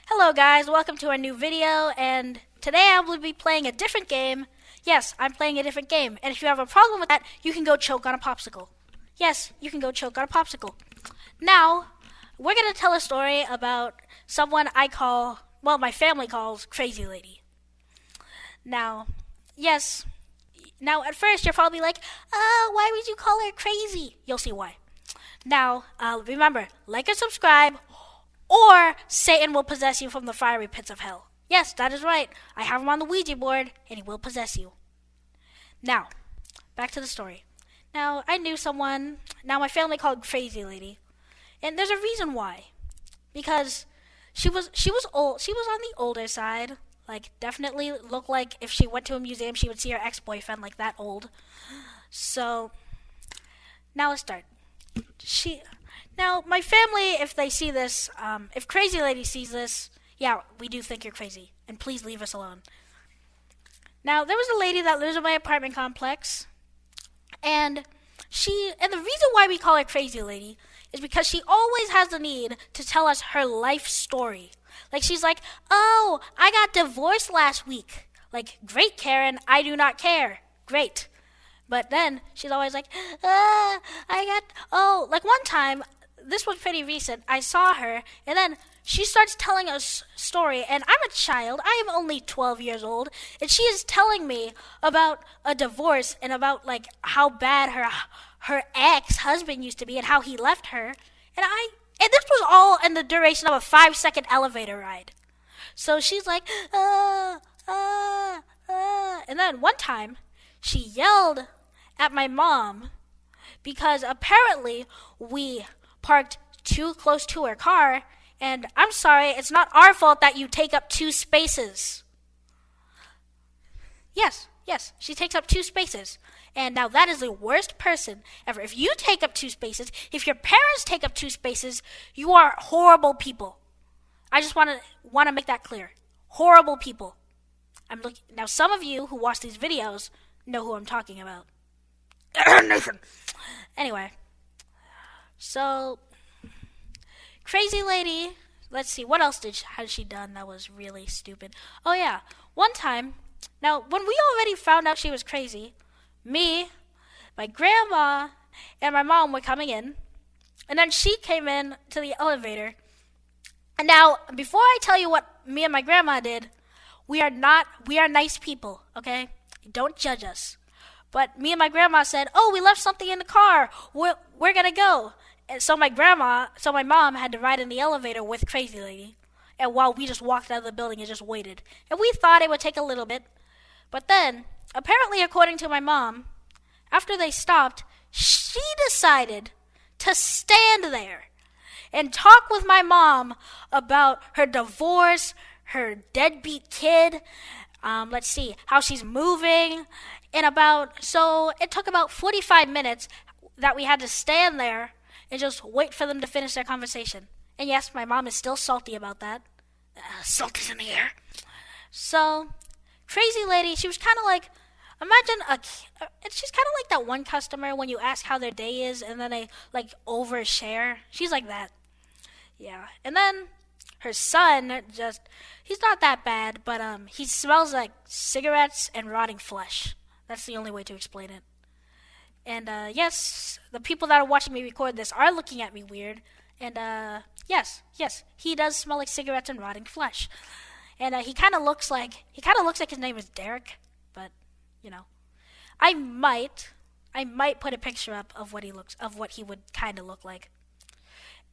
Hello guys, welcome to our new video, and today I will be playing a different game. Yes, I'm playing a different game, and if you have a problem with that, you can go choke on a popsicle. Yes, you can go choke on a popsicle. Now, we're going to tell a story about someone my family calls Crazy Lady. Now, yes, now at first you're probably like, why would you call her crazy? You'll see why. Now, remember, like and subscribe, or Satan will possess you from the fiery pits of hell. Yes, that is right. I have him on the Ouija board, and he will possess you. Now, back to the story. Now, I knew someone. Now, my family called Crazy Lady, and there's a reason why. Because she was old. She was on the older side. Like, definitely looked like if she went to a museum, she would see her ex-boyfriend like that old. So, now let's start. Now, my family, if they see this, if Crazy Lady sees this, yeah, we do think you're crazy, and please leave us alone. Now, there was a lady that lives in my apartment complex, and the reason why we call her Crazy Lady is because she always has the need to tell us her life story. Like, she's like, oh, I got divorced last week. Like, great, Karen, I do not care. Great. But then she's always like, like one time, this was pretty recent, I saw her, and then she starts telling us a story, and I'm a child, I am only 12 years old, and she is telling me about a divorce and about, like, how bad her ex-husband used to be and how he left her, and this was all in the duration of a 5-second elevator ride. So she's like, and then one time, she yelled at my mom because apparently we parked too close to her car, and I'm sorry, it's not our fault that you take up 2 spaces. Yes, she takes up 2 spaces. And now that is the worst person ever. If you take up 2 spaces, if your parents take up 2 spaces, you are horrible people. I just want to make that clear. Horrible people. Now, some of you who watch these videos know who I'm talking about. Nathan. Anyway, so Crazy Lady. Let's see, what else has she done that was really stupid? Oh yeah, one time. Now, when we already found out she was crazy, me, my grandma, and my mom were coming in, and then she came in to the elevator. And now, before I tell you what me and my grandma did, we are nice people, okay? Don't judge us. But me and my grandma said, oh, we left something in the car. We're going to go. And so my mom had to ride in the elevator with Crazy Lady. And while we just walked out of the building and just waited. And we thought it would take a little bit. But then, apparently according to my mom, after they stopped, she decided to stand there and talk with my mom about her divorce, her deadbeat kid, let's see, how she's moving, so it took about 45 minutes that we had to stand there and just wait for them to finish their conversation. And yes, my mom is still salty about that. Salt is in the air. So, Crazy Lady, she was kind of like, she's kind of like that one customer when you ask how their day is and then they, like, overshare. She's like that. Yeah. And then her son, he's not that bad, but he smells like cigarettes and rotting flesh. That's the only way to explain it. And yes, the people that are watching me record this are looking at me weird. And yes, he does smell like cigarettes and rotting flesh. And he kind of looks like his name is Derek, but you know, I might put a picture up of what he would kind of look like.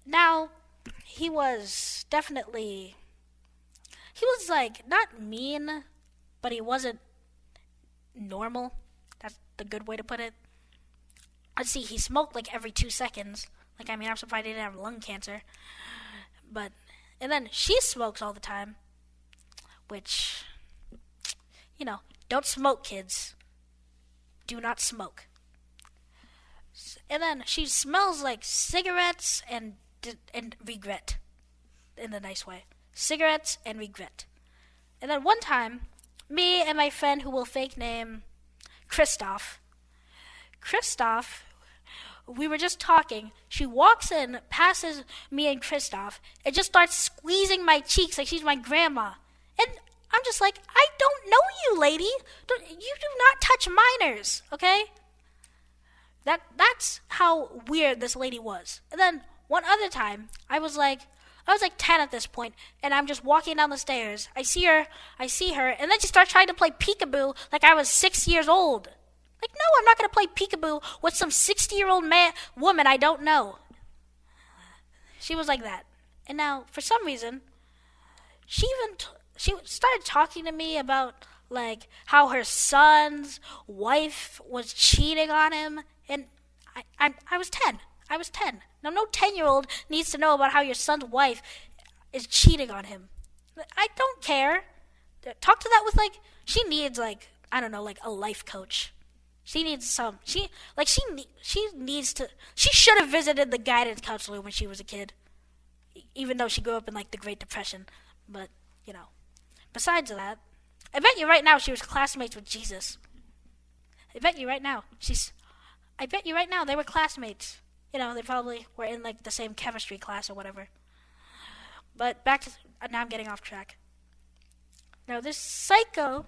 Now, he was like not mean, but he wasn't normal. That's the good way to put it. Let's see, he smoked like every 2 seconds. Like, I mean, I'm surprised he didn't have lung cancer. And then she smokes all the time, which, don't smoke, kids. Do not smoke. And then she smells like cigarettes and regret, in the nice way. Cigarettes and regret. And then one time, me and my friend who will fake name Christoph, we were just talking. She walks in, passes me and Kristoff, and just starts squeezing my cheeks like she's my grandma. And I'm just like, I don't know you, lady. You do not touch minors, okay? That's how weird this lady was. And then one other time, I was like 10 at this point, and I'm just walking down the stairs. I see her, and then she starts trying to play peekaboo like I was 6 years old. Like, no, I'm not going to play peekaboo with some 60-year-old woman I don't know. She was like that. And now, for some reason, she started talking to me about, like, how her son's wife was cheating on him. And I was 10. I was 10. Now, no 10-year-old needs to know about how your son's wife is cheating on him. I don't care. Talk to that with, like, she needs, like, I don't know, like a life coach. She needs she should have visited the guidance counselor when she was a kid. Even though she grew up in, like, the Great Depression. But, you know. Besides that, I bet you right now she was classmates with Jesus. I bet you right now they were classmates. You know, they probably were in, like, the same chemistry class or whatever. But back to, now I'm getting off track. Now this psycho,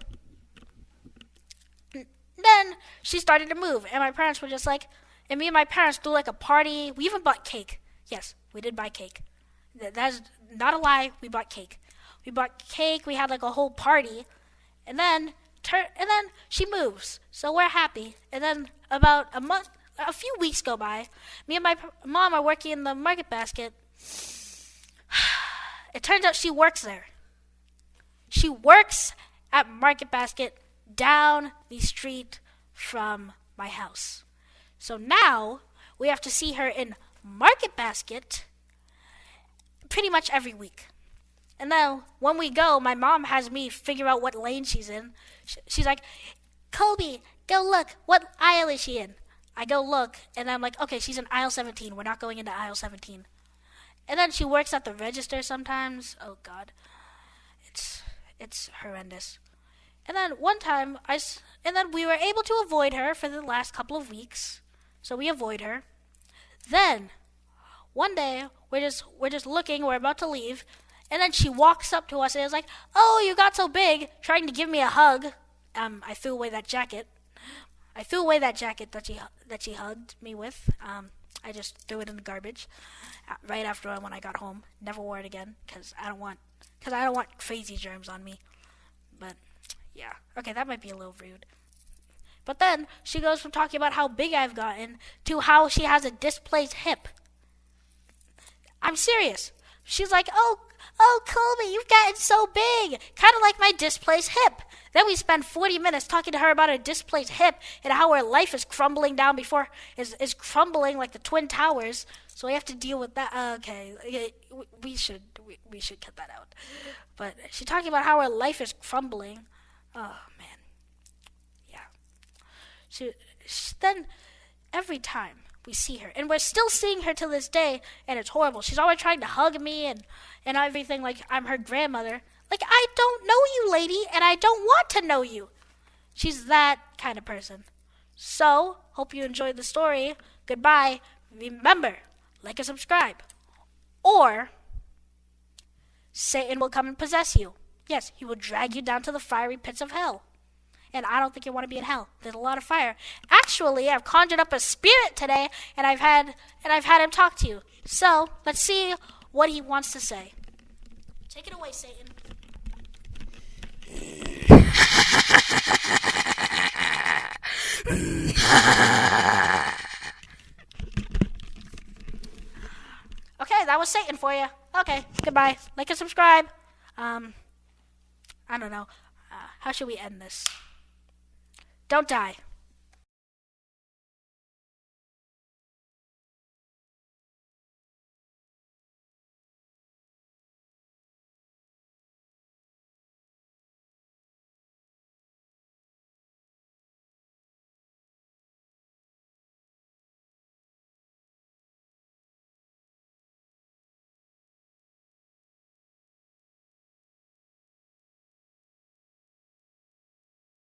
then she started to move, and my parents were just like, and me and my parents threw, like, a party. We even bought cake. Yes, we did buy cake. That's not a lie. We bought cake. We had, like, a whole party, and then she moves. So we're happy. And then about a few weeks go by. Me and my mom are working in the Market Basket. It turns out she works there. She works at Market Basket down the street from my house. So now we have to see her in Market Basket pretty much every week. And then when we go, my mom has me figure out what lane she's in. She's like, Kobe, go look. What aisle is she in? I go look, and I'm like, okay, she's in aisle 17. We're not going into aisle 17. And then she works at the register sometimes. Oh, God. It's horrendous. And then one time, we were able to avoid her for the last couple of weeks. So we avoid her. Then, one day, we're just looking, we're about to leave, and then she walks up to us and is like, oh, you got so big, trying to give me a hug. I threw away that jacket. That she hugged me with. I just threw it in the garbage right after when I got home. Never wore it again because I don't want crazy germs on me. But yeah, okay, that might be a little rude. But then she goes from talking about how big I've gotten to how she has a displaced hip. I'm serious. She's like, oh, Colby, you've gotten so big, kind of like my displaced hip. Then we spend 40 minutes talking to her about her displaced hip and how her life is crumbling down is crumbling like the Twin Towers. So we have to deal with that. Okay, we should cut that out. But she's talking about how her life is crumbling. Oh man, yeah. Then every time we see her, and we're still seeing her to this day, and it's horrible. She's always trying to hug me and everything like I'm her grandmother. Like, I don't know you, lady, and I don't want to know you. She's that kind of person. So, hope you enjoyed the story. Goodbye. Remember, like and subscribe. Or Satan will come and possess you. Yes, he will drag you down to the fiery pits of hell. And I don't think you want to be in hell. There's a lot of fire. Actually, I've conjured up a spirit today, and I've had him talk to you. So, let's see what he wants to say. Take it away, Satan. Okay, that was Satan for you. Okay, goodbye. Like and subscribe. I don't know. How should we end this? Don't die.